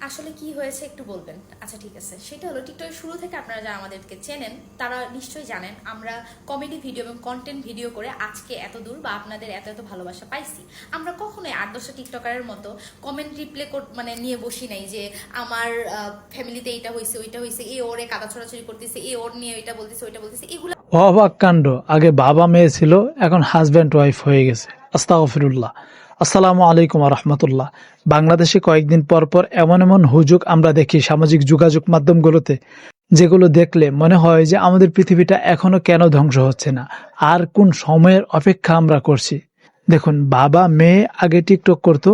আসলে কি হয়েছে একটু বলবেন? আচ্ছা ঠিক আছে, সেটা হলো টিকটকের শুরু থেকে আপনারা যারা আমাদেরকে চেনেন তারা নিশ্চয়ই জানেন আমরা কমেডি ভিডিও এবং কন্টেন্ট ভিডিও করে আজকে এত দূর বা আপনাদের এত এত ভালোবাসা পাইছি। আমরা কখনোই 8-10টা টিকটকারের মতো কমেন্ট রিপ্লে মানে নিয়ে বসি নাই যে আমার ফ্যামিলিতে এইটা হয়েছে ওইটা হয়েছে, এ ওরে কাদা ছোড়াছড়ি করতেছে, এ ওর নিয়ে এটা বলতেছে ওইটা বলতেছে, এগুলো অবাক কাণ্ড, আগে বাবা মেয়ে ছিল, এখন হাজব্যান্ড ওয়াইফ হয়ে গেছে। আস্তাগফিরুল্লাহ। আসসালামু আলাইকুম রহমতুল্লাহ। বাংলাদেশে কয়েকদিন পর পর এমন এমন হুজুগ আমরা দেখি সামাজিক যোগাযোগ মাধ্যমগুলোতে, যেগুলো দেখলে মনে হয় যে আমাদের পৃথিবীটা এখনো কেন ধ্বংস হচ্ছে না, আর কোন সময়ের অপেক্ষা আমরা করছি। দেখুন, বাবা মেয়ে আগে টিকটক করতো,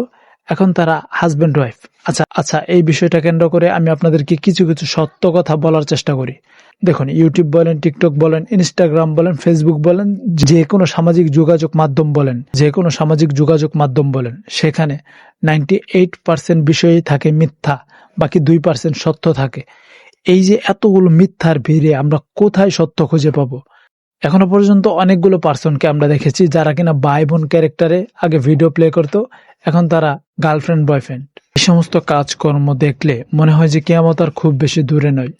এখন তারা হাজব্যান্ড ওয়াইফ। আচ্ছা আচ্ছা, এই বিষয়টা কেন্দ্র করে আমি আপনাদেরকে কিছু কিছু সত্য কথা বলার চেষ্টা করি। দেখুন, ইউটিউব বলেন, টিকটক বলেন, ইনস্টাগ্রাম বলেন, ফেসবুক বলেন, যে কোনো সামাজিক যোগাযোগ মাধ্যম বলেন, সেখানে 98% বিষয়ই থাকে মিথ্যা, বাকি 2% সত্য থাকে। এই যে এতগুলো মিথ্যার ভিড়ে আমরা কোথায় সত্য খুঁজে পাবো? এখনো পর্যন্ত অনেকগুলো পার্সনকে আমরা দেখেছি যারা কিনা ভাই বোন ক্যারেক্টারে আগে ভিডিও প্লে করতো, এখন তারা গার্লফ্রেন্ড বয়ফ্রেন্ড। এই সমস্ত কাজকর্ম দেখলে মনে হয় যে কিয়ামত আর খুব বেশি দূরে নয়।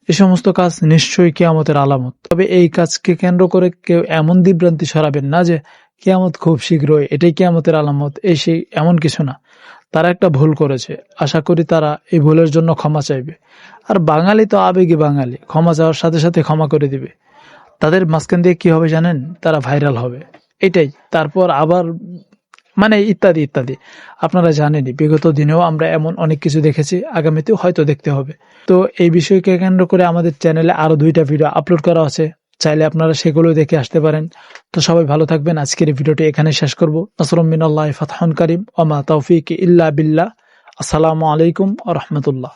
এই সমস্ত কাজ নিশ্চয়ই কিয়ামতের আলামত। তবে এই কাজকে কেন্দ্র করে কেউ এমন বিভ্রান্তি ছড়াবেন না যে কিয়ামত খুব শীঘ্রই, এটাই কিয়ামতের আলামত, এই সেই এমন কিছু না। তারা একটা ভুল করেছে, আশা করি তারা এই ভুলের জন্য ক্ষমা চাইবে। আর বাঙালি তো আবেগী বাঙালি, ক্ষমা চাওয়ার সাথে সাথে ক্ষমা করে দিবে। তাদের মাঝখান দিয়ে কি হবে জানেন? তারা ভাইরাল হবে, এটাই। তারপর আবার মানে ইত্যাদি ইত্যাদি। আপনারা জানেনই, বিগত দিনেও আমরা এমন অনেক কিছু দেখেছি, আগামীতেও হয়তো দেখতে হবে। তো এই বিষয়কে কেন্দ্র করে আমাদের চ্যানেলে আরো 2টা ভিডিও আপলোড করা আছে, চাইলে আপনারা সেগুলো দেখে আসতে পারেন। তো সবাই ভালো থাকবেন। আজকের এই ভিডিওটি এখানে শেষ করব। নাসরুম মিনাল্লাহি ফাতহুন কারীম ওয়া মা তাওফীকি ইল্লা বিল্লাহ। আসসালামু আলাইকুম ওয়া রাহমাতুল্লাহ।